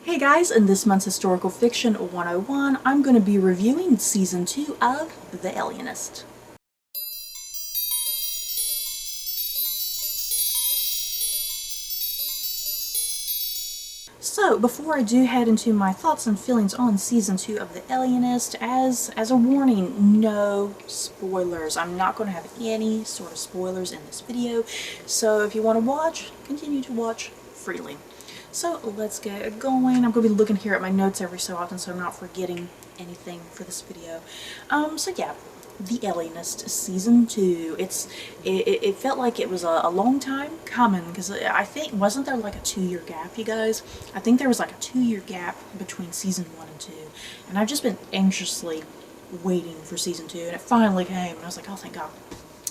Hey guys, in this month's Historical Fiction 101, I'm going to be reviewing Season 2 of The Alienist. So, before I do head into my thoughts and feelings on Season 2 of The Alienist, as a warning, no spoilers. I'm not going to have any sort of spoilers in this video, so if you want to watch, continue to watch freely. So let's get going. I'm going to be looking here at my notes every so often so I'm not forgetting anything for this video. So yeah, The Alienist Season 2. It felt like it was a long time coming because I think, wasn't there like a 2-year gap, you guys? I think there was like a 2-year gap between Season 1 and 2. And I've just been anxiously waiting for Season 2 and it finally came and I was like, oh thank God.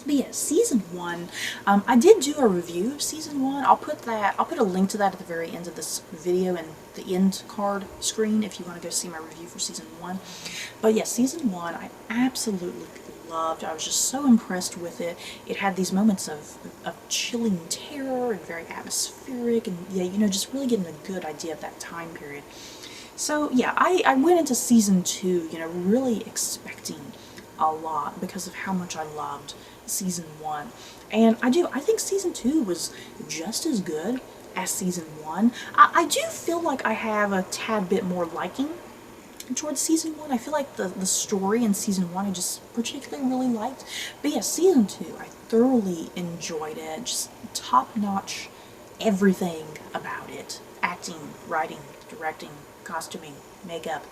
But yeah, Season 1, I did do a review of Season 1. I'll put a link to that at the very end of this video and the end card screen if you want to go see my review for Season 1. But yeah, Season 1 I absolutely loved. I was just so impressed with it. It had these moments of chilling terror and very atmospheric and yeah, you know, just really getting a good idea of that time period. So yeah, I went into Season 2, you know, really expecting a lot because of how much I loved Season 1. And I think Season 2 was just as good as Season 1. I do feel like I have a tad bit more liking towards Season 1. I feel like the story in Season 1 I just particularly really liked. But yeah, Season 2, I thoroughly enjoyed it. Just top-notch everything about it. Acting, writing, directing, costuming, makeup,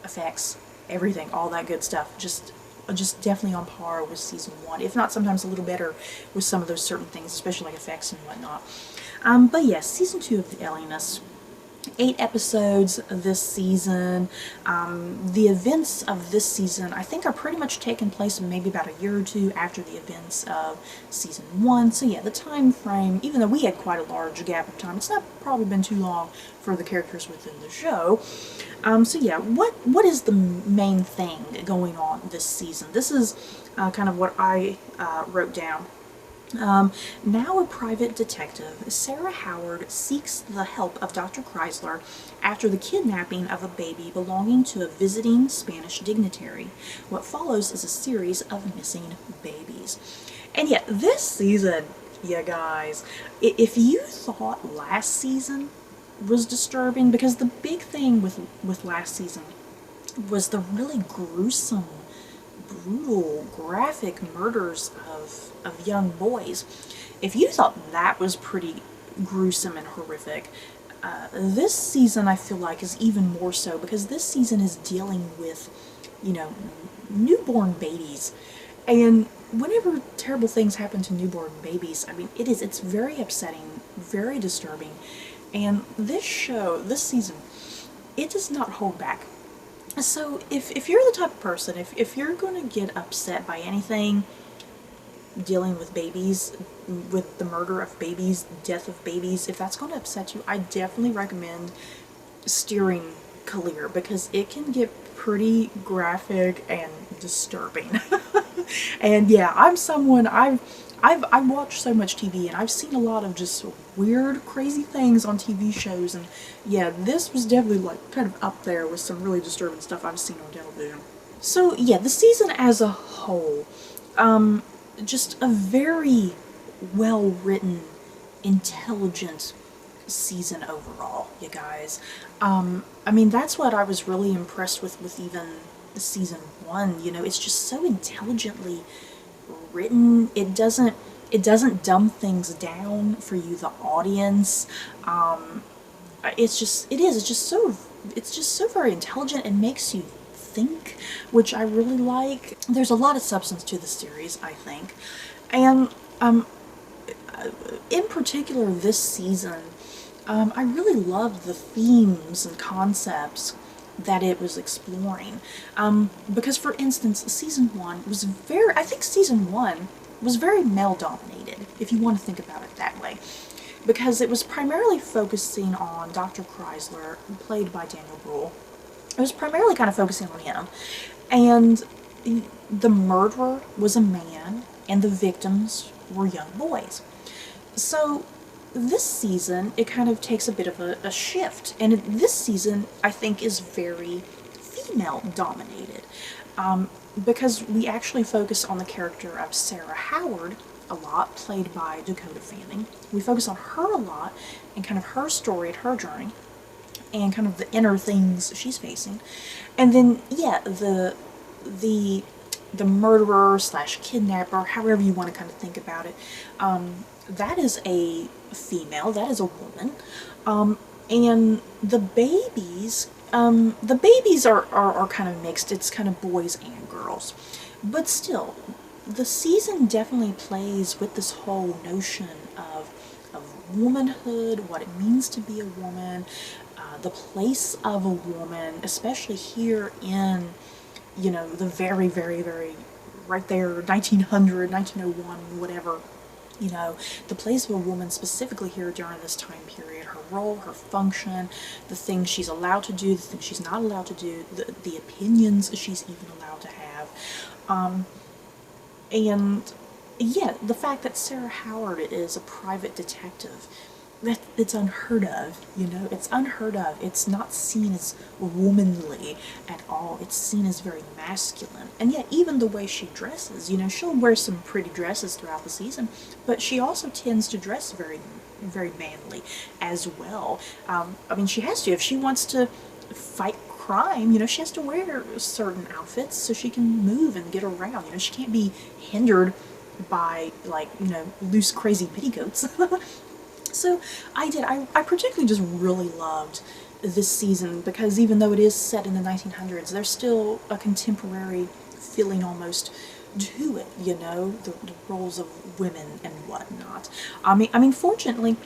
effects, everything, all that good stuff. Just definitely on par with Season 1, if not sometimes a little better with some of those certain things, especially like effects and whatnot. But yes, Season 2 of The Alienist. 8 episodes this season. The events of this season I think are pretty much taking place maybe about a year or two after the events of Season 1. So yeah, the time frame, even though we had quite a large gap of time, it's not probably been too long for the characters within the show. So yeah, what is the main thing going on this season? This is kind of what I wrote down. Now a private detective, Sarah Howard seeks the help of Dr. Chrysler after the kidnapping of a baby belonging to a visiting Spanish dignitary. What follows is a series of missing babies. And yet, this season, you guys, if you thought last season was disturbing, because the big thing with last season was the really gruesome, brutal, graphic murders of young boys. If you thought that was pretty gruesome and horrific, this season I feel like is even more so, because this season is dealing with, you know, newborn babies. And whenever terrible things happen to newborn babies, I mean, it's very upsetting, very disturbing. And this show, this season, it does not hold back. So if you're the type of person, if you're going to get upset by anything dealing with babies, with the murder of babies, death of babies, if that's going to upset you, I definitely recommend steering clear, because it can get pretty graphic and disturbing. And yeah, I'm someone, I've watched so much TV and I've seen a lot of just weird, crazy things on TV shows, and yeah, this was definitely like kind of up there with some really disturbing stuff I've seen on television. So yeah, the season as a whole, just a very well-written, intelligent season overall, you guys. I mean, that's what I was really impressed with even Season 1, you know, it's just so intelligently written. It doesn't dumb things down for you, the audience. It's just so very intelligent and makes you think, which I really like. There's a lot of substance to the series, I think. And in particular this season, I really loved the themes and concepts that it was exploring. Because for instance, Season 1 was I think Season 1 was very male-dominated, if you want to think about it that way. Because it was primarily focusing on Dr. Chrysler, played by Daniel Bruhl. It was primarily kind of focusing on him. And the murderer was a man, and the victims were young boys. So this season, it kind of takes a bit of a shift. And this season, I think, is very female-dominated. Because we actually focus on the character of Sarah Howard a lot, played by Dakota Fanning. We focus on her a lot, and kind of her story and her journey, and kind of the inner things she's facing. And then, yeah, the murderer slash kidnapper, however you want to kind of think about it, that is a female, that is a woman. And the babies are kind of mixed. It's kind of boys and girls. But still, the season definitely plays with this whole notion of womanhood, what it means to be a woman, the place of a woman, especially here in, you know, the very, very, very, right there, 1900, 1901, whatever, you know, the place of a woman specifically here during this time period, her role, her function, the things she's allowed to do, the things she's not allowed to do, the opinions she's even allowed to have. And yeah, the fact that Sarah Howard is a private detective, it's unheard of, you know, it's unheard of. It's not seen as womanly at all. It's seen as very masculine. And yet, even the way she dresses, you know, she'll wear some pretty dresses throughout the season, but she also tends to dress very, very manly as well. I mean, she has to. If she wants to fight crime, you know, she has to wear certain outfits so she can move and get around. You know, she can't be hindered by, like, you know, loose, crazy petticoats. So I particularly just really loved this season, because even though it is set in the 1900s, there's still a contemporary feeling almost to it, you know, the roles of women and whatnot. I mean, fortunately,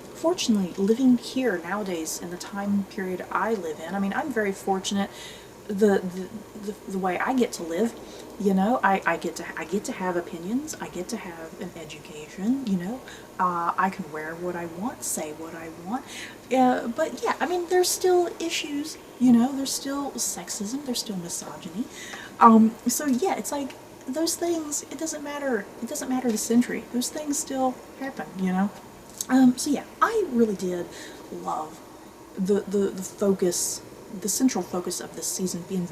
living here nowadays in the time period I live in, I mean, I'm very fortunate the way I get to live. You know, I get to have opinions. I get to have an education. You know, I can wear what I want, say what I want. But yeah, I mean, there's still issues. You know, there's still sexism. There's still misogyny. So yeah, it's like those things. It doesn't matter. It doesn't matter the century. Those things still happen. You know. So yeah, I really did love the focus, the central focus of this season being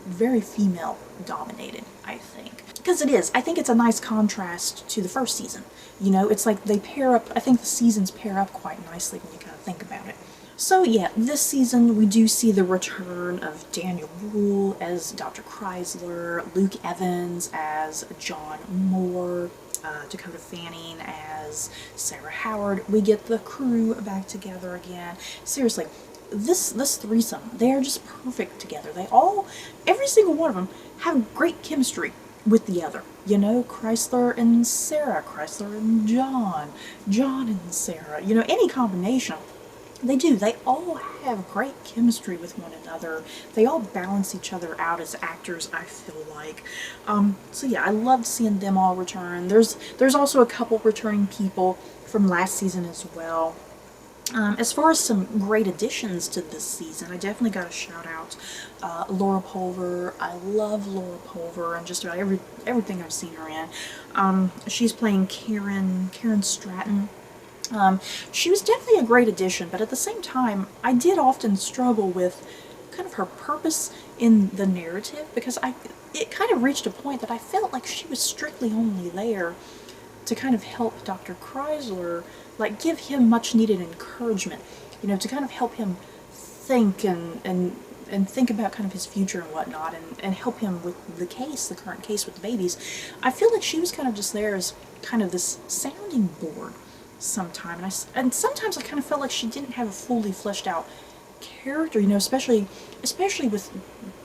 very female dominated, I think. Because it is. I think it's a nice contrast to the first season. You know, it's like they pair up, I think the seasons pair up quite nicely when you kind of think about it. So yeah, this season we do see the return of Daniel Bruhl as Dr. Chrysler, Luke Evans as John Moore, Dakota Fanning as Sarah Howard. We get the crew back together again. Seriously, this threesome, they are just perfect together. Every single one of them have great chemistry with the other. You know, Chrysler and Sarah, Chrysler and John, John and Sarah. You know, any combination, they do. They all have great chemistry with one another. They all balance each other out as actors, I feel like. So yeah, I loved seeing them all return. There's also a couple returning people from last season as well. As far as some great additions to this season, I definitely got to shout out Laura Pulver. I love Laura Pulver and just about everything I've seen her in. She's playing Karen Stratton. She was definitely a great addition, but at the same time, I did often struggle with kind of her purpose in the narrative, because it kind of reached a point that I felt like she was strictly only there to kind of help Dr. Chrysler, like give him much needed encouragement, you know, to kind of help him think and think about kind of his future and whatnot, and help him with the current case with the babies. I feel like she was kind of just there as kind of this sounding board sometimes, and sometimes I kind of felt like she didn't have a fully fleshed out character, you know, especially with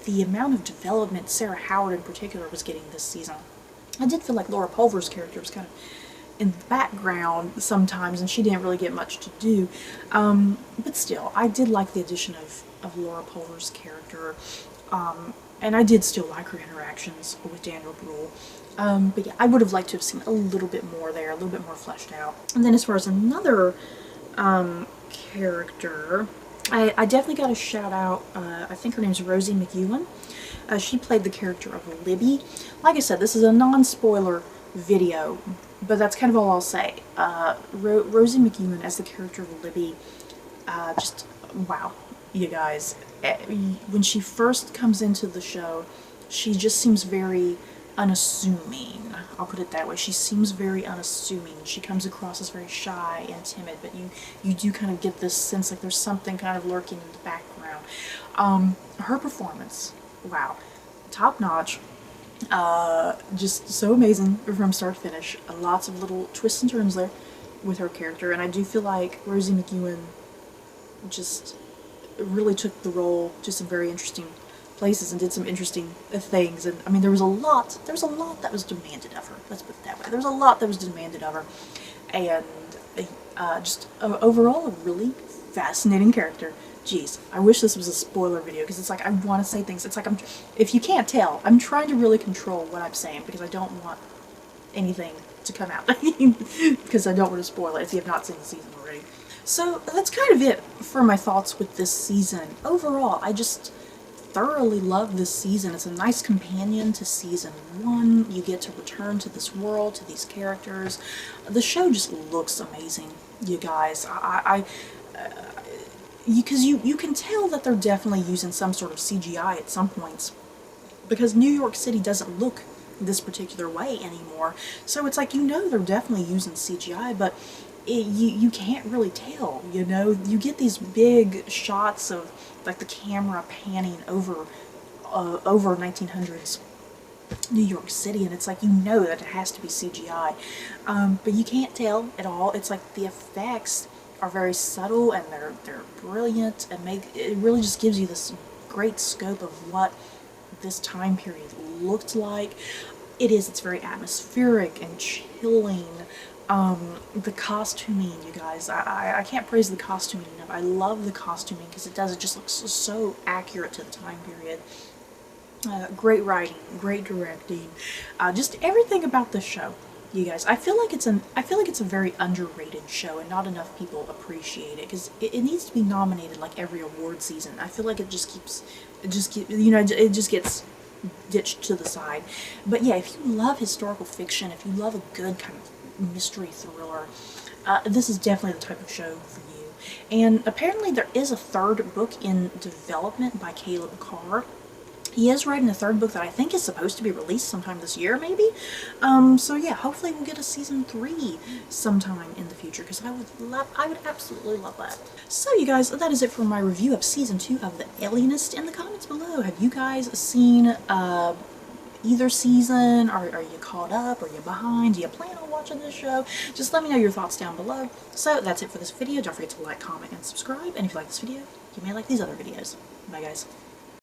the amount of development Sarah Howard in particular was getting this season. I did feel like Laura Pulver's character was kind of in the background sometimes, and she didn't really get much to do. But still, I did like the addition of Laura Pulver's character, and I did still like her interactions with Daniel Bruhl. But yeah, I would have liked to have seen a little bit more there, a little bit more fleshed out. And then as far as another character, I definitely got to shout out, I think her name's Rosie McEwen. She played the character of Libby. Like I said, this is a non-spoiler video, but that's kind of all I'll say. Rosie McEwen as the character of Libby, just wow, you guys. When she first comes into the show, she just seems very unassuming. I'll put it that way. She seems very unassuming. She comes across as very shy and timid, but you do kind of get this sense like there's something kind of lurking in the background. Her performance, wow, top notch. Just so amazing from start to finish. Lots of little twists and turns there with her character, and I do feel like Rosie McEwen just really took the role to some very interesting places and did some interesting things. And I mean, there was a lot that was demanded of her. Let's put it that way. There was a lot that was demanded of her, and just overall a really fascinating character. Jeez, I wish this was a spoiler video because it's like I want to say things. It's like if you can't tell, I'm trying to really control what I'm saying because I don't want anything to come out because I don't want to spoil it if you have not seen the season already. So that's kind of it for my thoughts with this season. Overall, I just thoroughly love this season. It's a nice companion to season 1. You get to return to this world, to these characters. The show just looks amazing, you guys. Because you can tell that they're definitely using some sort of CGI at some points, because New York City doesn't look this particular way anymore. So it's like, you know, they're definitely using CGI, but you can't really tell, you know. You get these big shots of like the camera panning over 1900s New York City, and it's like, you know that it has to be CGI, but you can't tell at all. It's like the effects are very subtle and they're brilliant, and it really just gives you this great scope of what this time period looked like. It's very atmospheric and chilling. The costuming, you guys, I can't praise the costuming enough. I love the costuming because it just looks so accurate to the time period. Great writing, great directing, just everything about the show, you guys. I feel like it's a very underrated show, and not enough people appreciate it because it needs to be nominated like every award season. I feel like it just gets ditched to the side. But yeah, if you love historical fiction, if you love a good kind of mystery thriller, this is definitely the type of show for you. And apparently there is a 3rd book in development by Caleb Carr. He is writing a 3rd book that I think is supposed to be released sometime this year, maybe. So yeah, hopefully we'll get a season 3 sometime in the future, because I would absolutely love that. So you guys, that is it for my review of season 2 of The Alienist. In the comments below, have you guys seen either season? Are you caught up? Are you behind? Do you plan on watching this show? Just let me know your thoughts down below. So that's it for this video. Don't forget to like, comment, and subscribe. And if you like this video, you may like these other videos. Bye guys.